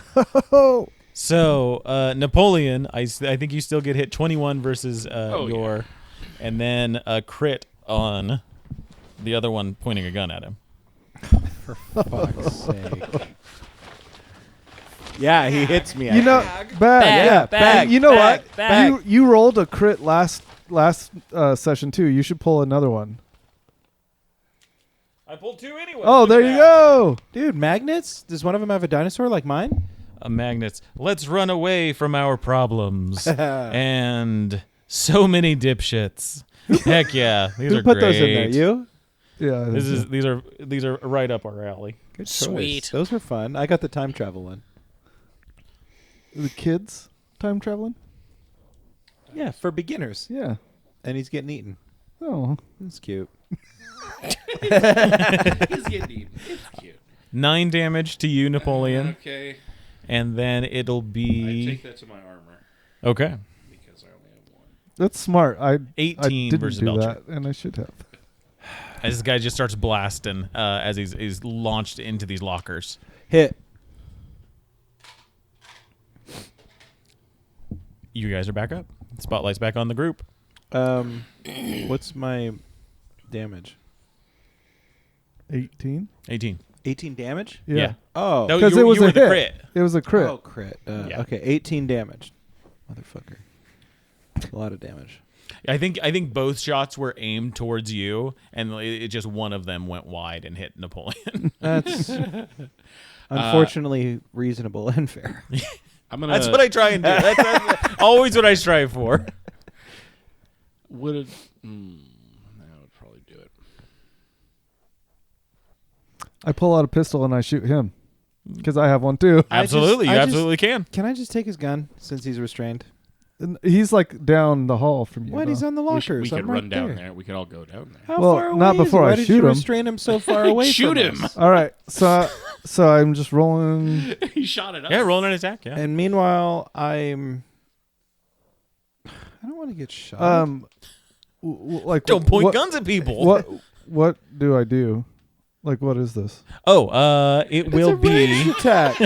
So Napoleon, I think you still get hit 21 versus Oh, your, and then a crit on the other one pointing a gun at him. Fuck's sake! Yeah, he hits me. You know, Bag, yeah, bag, you know bag, what? bag. You rolled a crit last session too. You should pull another one. I pulled 2 anyway. Oh, there you go. dude, magnets. Does one of them have a dinosaur like mine? Magnets. Let's run away from our problems. And so many dipshits. Heck yeah, these Who are put great. those in there? You? Yeah. These are right up our alley. Good choice. Sweet. Those were fun. I got the time travel one. The kids time traveling. Yeah, for beginners. Yeah. And he's getting eaten. Oh. That's cute. He's getting eaten. It's cute. 9 damage to you, Napoleon, Okay. and then it'll I be take that to my armor okay. because I only have 1. That's smart. I 18 didn't versus do Belcher. that, and I should have. As this guy just starts blasting as he's launched into these lockers. Hit. You guys are back up. Spotlight's back on the group. What's my damage? 18. 18. 18 damage? Yeah. Oh. No, 'Cause you, it was you a were the hit. crit. It was a crit. Oh, crit. Yeah. Okay, 18 damage. Motherfucker. A lot of damage. I think both shots were aimed towards you, and it just one of them went wide and hit Napoleon. That's unfortunately reasonable and fair. I'm gonna. That's what I try and do. That's always what I strive for. Would it? That would probably do it. I pull out a pistol and I shoot him because I have one too. Absolutely, I you just- absolutely can. Can I just take his gun since he's restrained? And he's like down the hall from you. What? though. He's on the We lockers. could I'm run right down there. We could all go down there. How Well, far away not is before he? I Why did shoot you him. restrain him so far away Shoot from him. us? All right, so I'm just rolling. He shot it up. Yeah, rolling an attack. Yeah. And meanwhile, I don't want to get shot. Like Don't point what, guns at people. What do I do? Like, what is this? Oh, it will it's a ranged be. attack.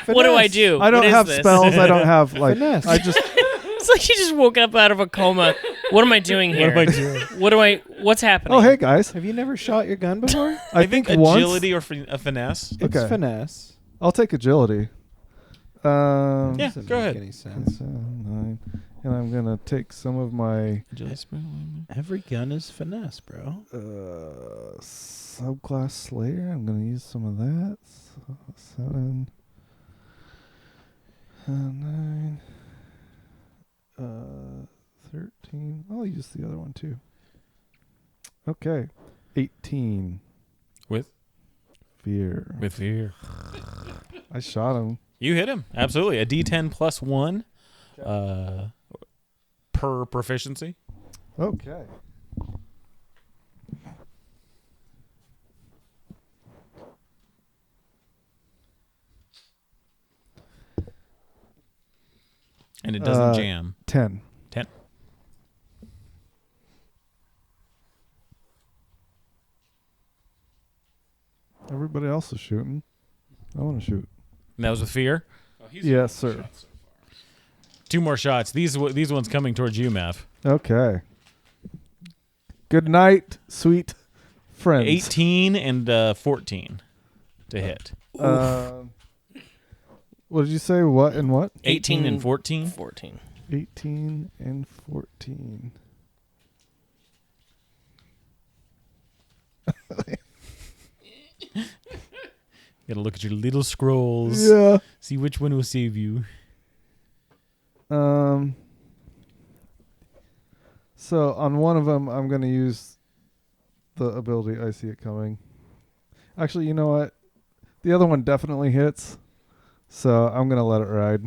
What do I Finesse. do? I don't What is have this? spells. I don't have like. Finesse. I just. It's like you just woke up out of a coma. What am I doing here? What am I doing? What's happening? Oh, hey guys. Have you never shot your gun before? I think once. agility or a finesse. It's Okay. finesse. I'll take agility. Yeah, Doesn't go make ahead. any sense. 9, and I'm gonna take some of my Every gun is finesse, bro. subclass Slayer. I'm gonna use some of that. 7, 9, 13. I'll use the other one too. Okay, 18. With Fear. fear. I shot him. You hit him. Absolutely. A D10 plus 1 per proficiency. Okay. And it doesn't jam. 10. 10. Everybody else is shooting. I want to shoot. And that was with fear. Yes, sir. 2 more shots. These ones coming towards you, Mav. Okay. Good night, sweet friends. 18 and 14 to hit. What did you say? What and what? 18 and 14. 14. 18 and 14. Gotta look at your little scrolls. Yeah. See which one will save you. So on one of them, I'm going to use the ability I see it coming. Actually, you know what? The other one definitely hits. So I'm going to let it ride.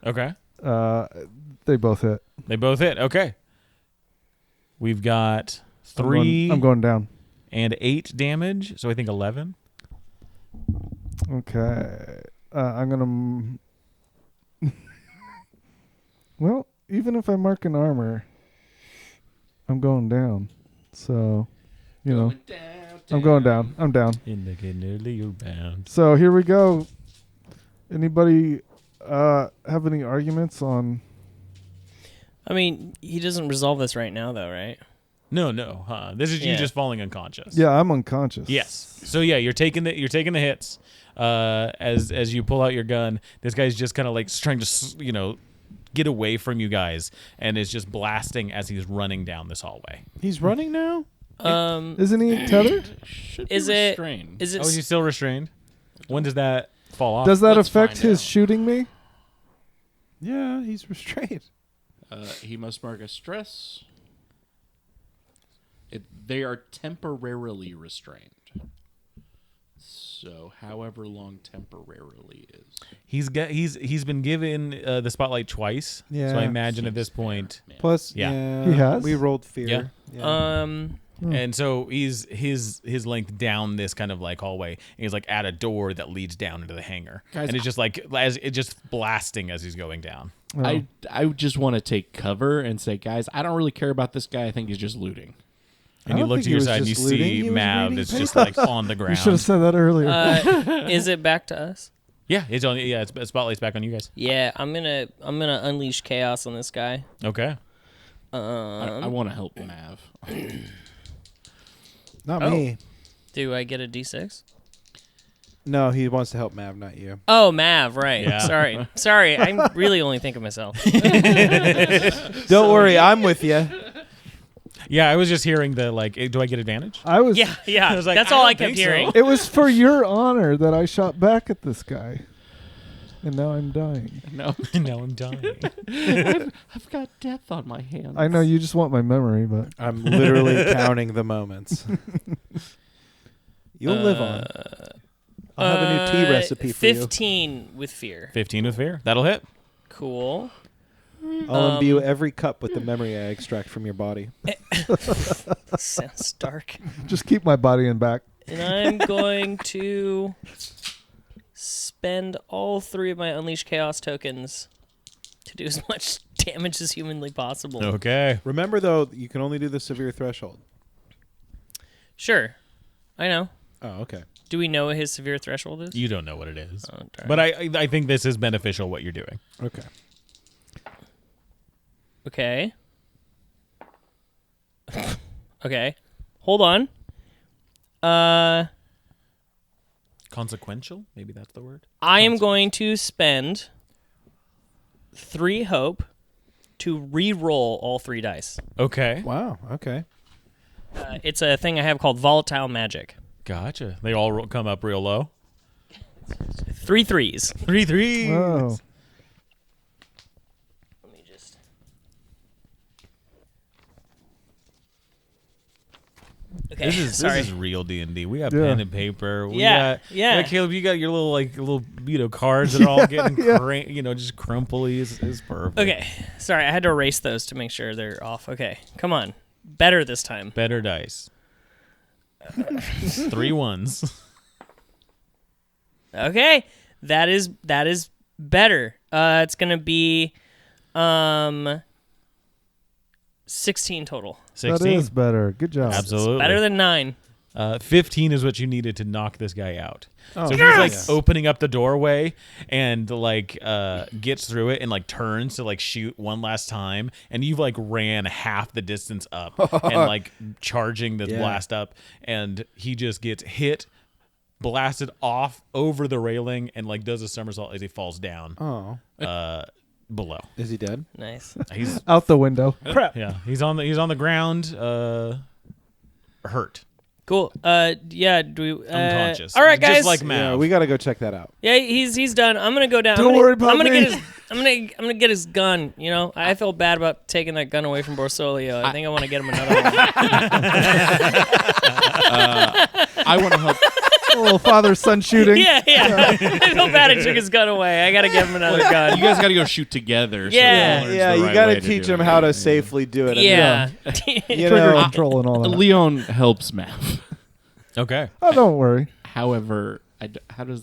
Okay. They both hit. They both hit. Okay. We've got 3 I'm going down. and 8 damage, so I think 11. Okay. I'm going to... Well, even if I mark an armor, I'm going down. So, you know. I'm going down. I'm down. Indicating you're bound. So here we go. Anybody have any arguments on... I mean, he doesn't resolve this right now, though, right? No. This is you Yeah. just falling unconscious. Yeah, I'm unconscious. Yes. So yeah, you're taking the hits. As you pull out your gun, this guy's just kind of like trying to get away from you guys, and is just blasting as he's running down this hallway. He's running now? Isn't he tethered? Should Is be it- restrained. Is it? Oh, is he still restrained? When does that fall off? Does that Let's affect find his out. shooting me? Yeah, he's restrained. He must mark a stress. They are temporarily restrained. So, however long temporarily is. He's been given the spotlight twice. So Yeah. I imagine at Seems this fair. point, Yeah. Plus, Yeah. He has? We rolled fear. Yeah. Yeah. and so he's his length down this kind of like hallway, and he's like at a door that leads down into the hangar, Guys, and it's just like as it just blasting as he's going down. Oh. I just want to take cover and say, guys, I don't really care about this guy. I think he's just looting. And I you don't look think to he your was side and you just looting. see He was Mav reading is just like on the You should have ground. said that earlier. Is it back to us? Yeah, it's on. Yeah, it's spotlight's back on you guys. Yeah, I'm gonna unleash chaos on this guy. Okay. I want to help Mav. Not Oh. me. Do I get a D6? No, he wants to help Mav, not you. Oh, Mav, right. Yeah. Sorry. I really only think of myself. Don't worry, I'm with you. Yeah, I was just hearing the like. Do I get advantage? I was. Yeah. I was like, That's I all don't I kept think so. hearing. It was for your honor that I shot back at this guy, and now I'm dying. No, No, I'm dying. I've got death on my hands. I know you just want my memory, but I'm literally counting the moments. You'll live on. I'll have a new tea recipe for you. 15 with fear. 15 with fear. That'll hit. Cool. I'll imbue every cup with the memory I extract from your body. Sounds dark. just keep my body in back. And I'm going to spend all 3 of my Unleash Chaos tokens to do as much damage as humanly possible. Okay. Remember, though, you can only do the severe threshold. Sure. I know. Oh, okay. Do we know what his severe threshold is? You don't know what it is, Oh, darn. but I think this is beneficial. What you're doing. Okay. Okay. Okay. Hold on. Consequential? Maybe that's the word. I am going to spend 3 hope to re-roll all 3 dice. Okay. Wow. Okay. It's a thing I have called volatile magic. Gotcha. They all come up real low. 3 threes. 3 3. Oh, Let me just. Okay. This sorry. is real D&D. We got Yeah. pen and paper. We Yeah, got, yeah. Caleb, you got your little cards that are all getting just crumply. Is perfect. Okay. Sorry, I had to erase those to make sure they're off. Okay. Come on. Better this time. Better dice. 3 1s. Okay. That is better. It's going to be 16 total. 16. that is better. Good job. Absolutely. Better than 9. 15 is what you needed to knock this guy out. Oh, So he's like opening up the doorway and like gets through it and like turns to like shoot one last time, and you've like ran half the distance up and like charging this Yeah. blast up, and he just gets hit, blasted off over the railing, and like does a somersault as he falls down Oh. below. Is he dead? Nice. He's Out the window. yeah, he's on the ground, hurt, Cool. Yeah, do we unconscious. All right, guys. Just like Mav. Yeah, we got to go check that out. Yeah, he's done. I'm gonna go down. Don't worry about I'm gonna me. Get his, I'm gonna get his gun. You know, I feel bad about taking that gun away from Borsolio. I think I want to get him another one. I want to help. A little father-son shooting. Yeah. I feel bad I took his gun away. I gotta give him another gun. You guys got to go shoot together. So Yeah. he learns Yeah, the you right got way to to teach do him it. how to safely do it. Yeah. You Trigger know, control and all that. Leon helps Mav. Okay. Oh, don't worry. However, how do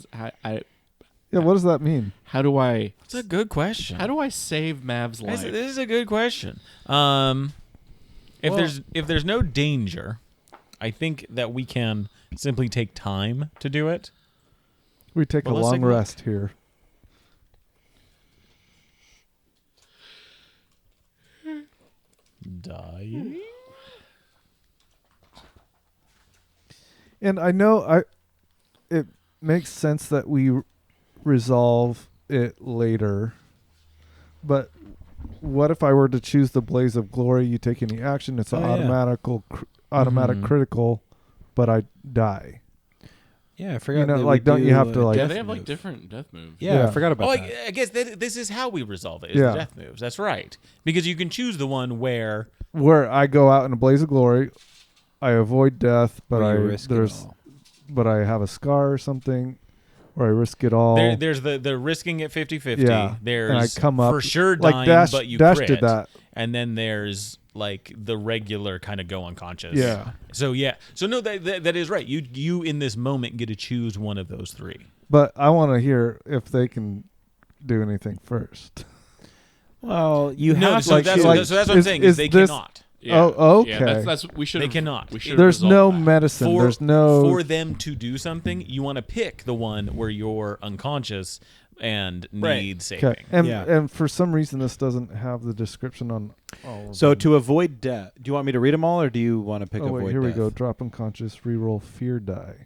What does that mean? That's a good question. how do I save Mav's life? This is a good question. If there's no danger, I think that we can simply take time to do it. We take Well, a let's long take a look. rest here. Die. And I know it makes sense that we resolve it later. But what if I were to choose the Blaze of Glory? You take any action, it's an automatic Mhm. critical, but I die. yeah, I forgot. You know, that we like, don't you have to, like- yeah, death they have like move. different death moves. Yeah, Yeah. I forgot about Oh, that. I guess this is how we resolve it. Is Yeah. the death moves. That's right. Because you can choose the one where Where I go out in a Blaze of Glory, I avoid death, but Or I you risk it all. but I have a scar or something, or I risk it all. there's the risking it 50-50. Yeah. There's And I come up for sure like dying, Dash. but you Dash crit. did that. And then there's like the regular kind of go unconscious. Yeah. So no, that is right. You in this moment get to choose one of those three. But I want to hear if they can do anything first. Well, you No, have so to that's, choose. so that's what I'm saying. Is is they this- cannot. Yeah. Oh, Yeah, okay. that's we should. They cannot. We should. There's no that. medicine. There's no. For them to do something, you want to pick the one where you're unconscious and Right. need saving. Okay. And Yeah. and for some reason this doesn't have the description on all of So them. to avoid death, do you want me to read them all, or do you want to pick Oh avoid wait, here we death? go. Drop unconscious, reroll fear die.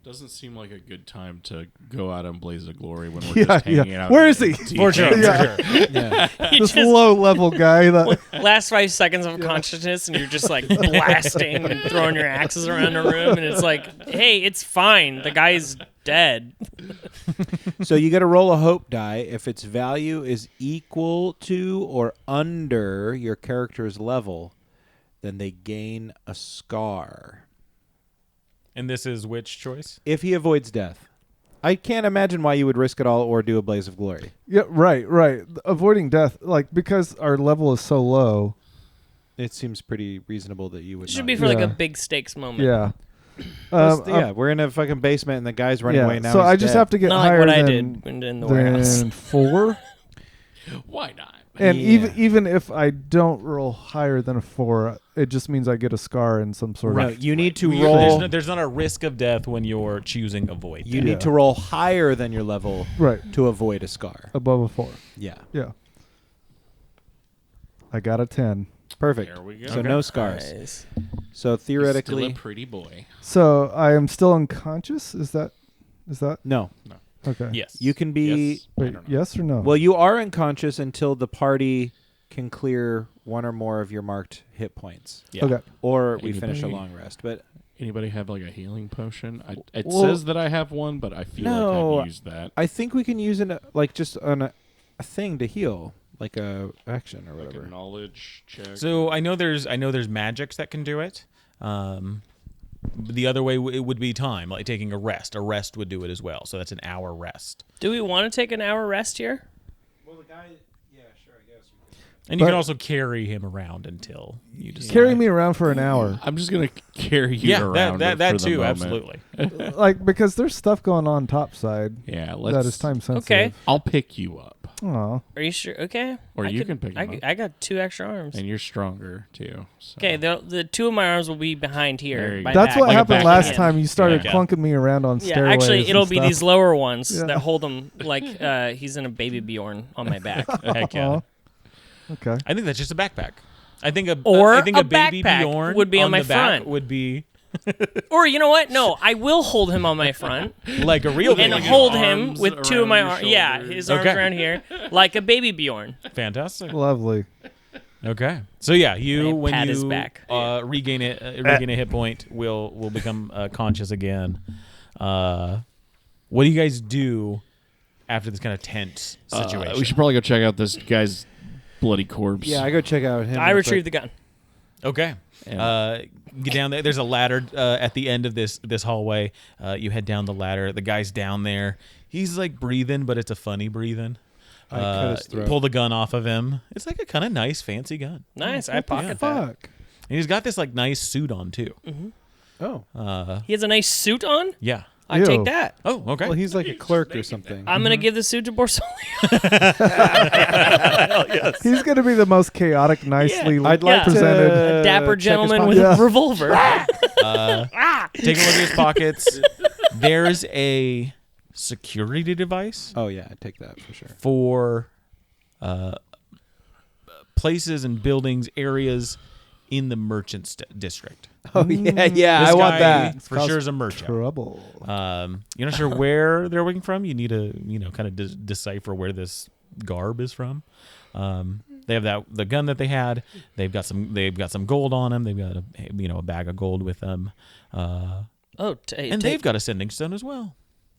Doesn't seem like a good time to go out and blaze of glory when we're Yeah, just hanging yeah. out. Where in is the he? tea For sure. table. For sure. Yeah. You This just- low level guy that last 5 seconds of consciousness, and you're just like blasting and throwing your axes around the room, and it's like, hey, it's fine. The guy's dead. So you got to roll a hope die. If its value is equal to or under your character's level, then they gain a scar. And this is which choice? If he avoids death. I can't imagine why you would risk it all or do a blaze of glory. Yeah, right. Avoiding death, like because our level is so low. It seems pretty reasonable that you would. It should not be do for like Yeah. a big stakes moment. Yeah. Plus, yeah, we're in a fucking basement and the guy's running away now. So he's I just dead. have to get Not like higher what I than, did in the warehouse. than 4. Why not? And Yeah. even if I don't roll higher than a 4, it just means I get a scar in some sort No, of. you need to There's roll. there's not a risk of death when you're choosing avoid. You death. need to roll higher than your level Right. to avoid a scar. Above a 4. Yeah, Yeah. I got a 10. perfect. There we go. So Okay. no scars. Nice. So He's theoretically, still a pretty boy. So I am still unconscious? Is that no. okay? Yes. You can be. Yes. I Wait, don't know. yes or no? Well, you are unconscious until the party can clear one or more of your marked hit points, Yeah. Okay. or we finish a Anybody? long rest. But Anybody have like a healing potion? It Well- says that I have one, but I feel No, like I've used that. I think we can use it like just on a thing to heal, like a action or Like whatever. a knowledge check. So I know there's magics that can do it. The other way it would be time, like taking a rest. A rest would do it as well. So that's an hour rest. Do we want to take an hour rest here? Well, the guy. Yeah, sure. I guess. And you But- can also carry him around until you decide. Carry me around for an hour. I'm just gonna carry you Yeah, around. that for the too, moment. absolutely. Like because there's stuff going on topside Yeah, that is time sensitive. Okay. I'll pick you up, Aw. Are you sure? Okay. or I you could- can pick him up, I got 2 extra arms. and you're stronger too. So. Okay, the 2 of my arms will be behind There here. you my go. That's back. what Like a happened back last hand. time. You started Yeah. clunking me around on Yeah, stairways. actually, it'll and be stuff. these lower ones Yeah. that hold him like he's in a baby Bjorn on my back. Heck yeah. Aw. Okay. I think that's just a backpack. I think Or I think a a baby backpack Bjorn would be on my the back front. would be Or you know what? No, I will hold him on my front like a real and baby. hold him arms with 2 of my around arms. your Yeah, shoulders. his arms Okay. around here, like a baby Bjorn. Fantastic. Lovely. Okay. So yeah, And you when pat you his back. regain a hit point, will become conscious again. What do you guys do after this kind of tense situation? We should probably go check out this guy's bloody corpse. Yeah, I go check out him. I retrieve the gun. Okay. Get down there. There's a ladder at the end of this hallway. You head down the ladder. The guy's down there. He's like breathing, but it's a funny breathing. I cut his throat. Pull the gun off of him. It's like a kind of nice, fancy gun. Nice. I pocket that. Fuck. And he's got this like nice suit on too. Oh. He has a nice suit on. Yeah. I Ew. take that. Oh, okay. Well, he's like a clerk or something. I'm gonna give the suit to Borsolio. He's going to be the most chaotic, nicely I'd like presented. to A dapper check his gentleman pockets. with Yeah. a revolver. Take a look at his pockets. There's a security device Oh yeah, I take that for sure. for places and buildings, areas in the merchant district. Oh yeah, This I want guy that. for sure is a merchant. Trouble. You're not sure where they're working from. You need to, kind of decipher where this garb is from. They have the gun that they had. They've got some gold on them. They've got a bag of gold with them. And they've got a sending stone as well.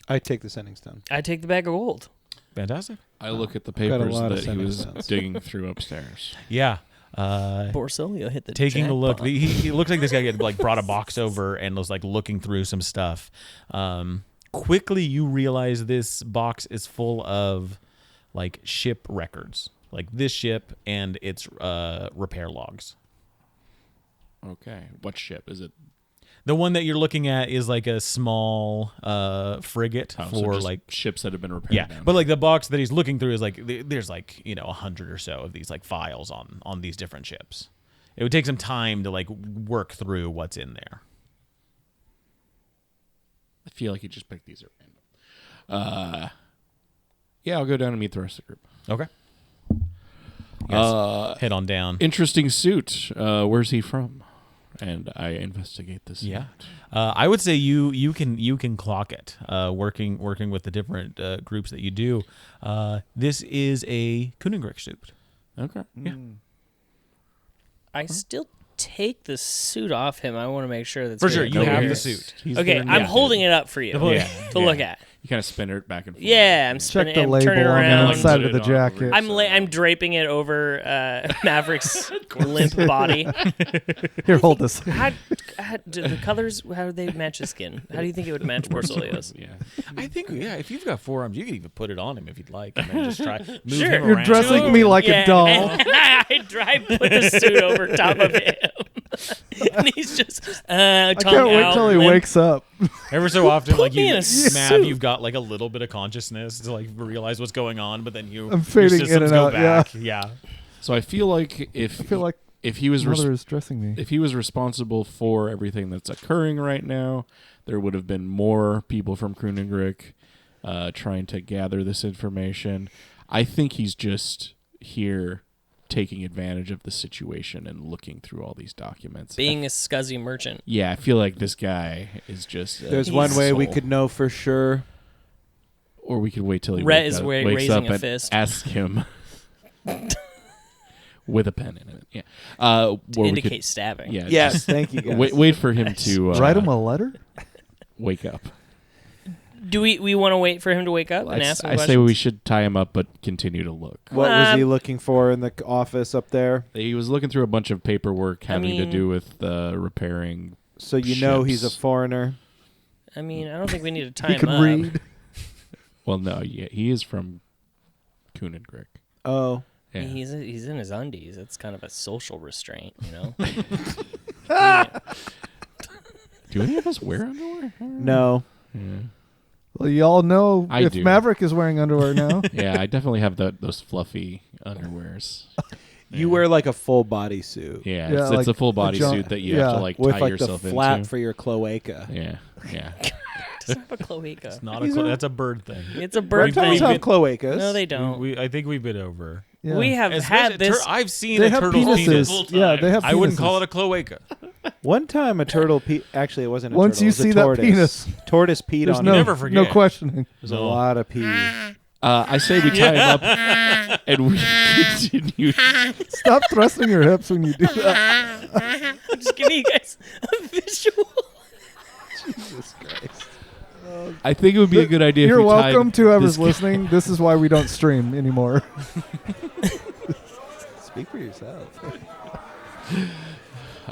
I take the sending stone. I take the bag of gold. Fantastic. I look at the got a papers lot of that he sending was stones. digging through upstairs. Yeah. Borsolio hit the Taking a look, jackpot. he looks like this guy had like brought a box over and was like looking through some stuff. Quickly, you realize this box is full of like ship records, like this ship and its repair logs. Okay. What ship? Is it? The one that you're looking at is like a small frigate So for just like ships that have been repaired. yeah, down but there. like the box that he's looking through is like there's like 100 or so of these like files on these different ships. It would take some time to like work through what's in there. I feel like you just picked these at random. Yeah, I'll go down and meet the rest of the group. Okay. You guys head on down. Interesting suit. Where's he from? And I investigate this. Yeah, I would say you can clock it. Working with the different groups that you do. This is a Kuningrick suit. Okay. Yeah. I still take the suit off him. I want to make sure that's For sure, very you have clear. the suit. Okay, I'm holding it up for you Yeah. to look at. You kind of spin it back and forth. Yeah, I'm Check spinning. the I'm label turning on the around. inside of the Put it on jacket. over. I'm draping it over Maverick's limp body. Here, hold this. How do the colors? How do they match his skin? How do you think it would match Borsolio's? Yeah. I think if you've got forearms, you could even put it on him if you'd like, and then just try move Sure. him You're around. dressing me like a doll. And I put the suit over top of him, and he's just I tongue can't wait out, till he limp. wakes up. Every so often, like me in a Mav, suit. you've got like a little bit of consciousness to like realize what's going on, but then I'm your fading in systems and go out, back. Yeah. So I feel like if I feel like if he was mother is dressing me. if he was responsible for everything that's occurring right now, there would have been more people from Kuningrick trying to gather this information. I think he's just here taking advantage of the situation and looking through all these documents. Being a scuzzy merchant. Yeah, I feel like this guy is just. There's one way we asshole. could know for sure. Or we could wait till he Rhett wakes is up, wa- wakes raising up a and fist. ask him with a pen in it. Yeah, or To we indicate could, stabbing. yeah, Yes, just thank you guys. wait for him to Write him a letter? wake up. Do we want to wait for him to wake up and ask him I say questions? we should tie him up, but continue to look. What was he looking for in the office up there? He was looking through a bunch of paperwork having to mean- do with repairing. So you know he's a Ships. foreigner. I mean, I don't think we need to tie He him could up. read. Well, no, yeah, he is from Kuningrick. Oh. Yeah. He's in his undies. It's kind of a social restraint, you know. Do any of us wear underwear? No. Yeah. Well, you all know I if do. Maverick is wearing underwear now. Yeah, I definitely have those fluffy underwears. You wear like a full body suit. Yeah, Yeah, it's like a full body a suit that you have yeah. to like With tie like the yourself flap into. for your cloaca. Yeah, yeah. Doesn't have a cloaca. It's not a that's a bird thing. It's a bird Reptiles thing. have cloacas. No, they don't. I think we've been over. Yeah. We have Especially had this. I've seen They a have turtle's penises. penis. Yeah, they have penises. I wouldn't call it a cloaca. One time a turtle actually it wasn't a Once turtle. you it was a see that tortoise. penis, Tortoise peed there's on no, him. never forget. no questioning. There's a lot of pee. I say we tie him up and we continue. Stop thrusting your hips when you do that. I'm just giving you guys a visual. Jesus Christ. I think it would be a good idea. You're if we tied welcome to whoever's this guy- listening. This is why we don't stream anymore. Speak for yourself.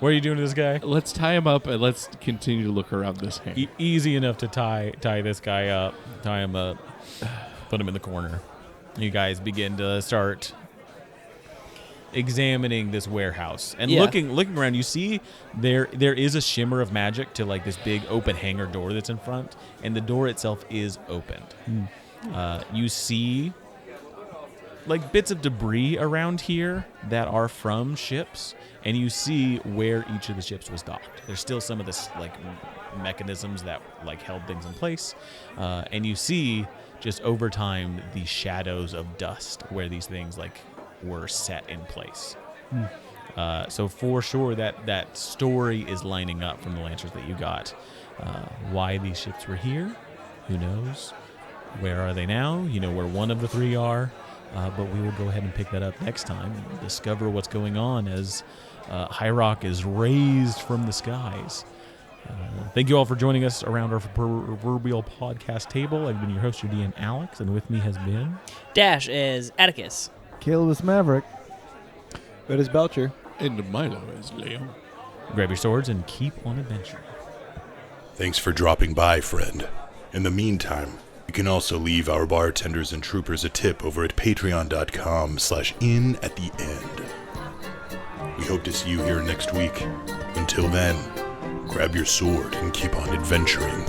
What are you doing to this guy? Let's tie him up and let's continue to look around this hangar. Easy enough to tie this guy up, tie him up, put him in the corner. You guys begin to start examining this warehouse and Yeah. looking around. You see there is a shimmer of magic to like this big open hangar door that's in front, and the door itself is opened. You see like bits of debris around here that are from ships, and you see where each of the ships was docked. There's still some of this like mechanisms that like held things in place, and you see just over time the shadows of dust where these things like were set in place. So for sure that story is lining up from the lancers that you got. Why these ships were here, who knows? Where are they now? You know where one of the three are. But we will go ahead and pick that up next time and discover what's going on as Highrock is raised from the skies. Thank you all for joining us around our proverbial podcast table. I've been your host, your DM, Alex, and with me has been... Dash is Atticus. Caleb is Maverick. But as Belcher. And Milo is Leo. Grab your swords and keep on adventuring. Thanks for dropping by, friend. In the meantime, you can also leave our bartenders and troopers a tip over at patreon.com/in@the-end. We hope to see you here next week. Until then, grab your sword and keep on adventuring.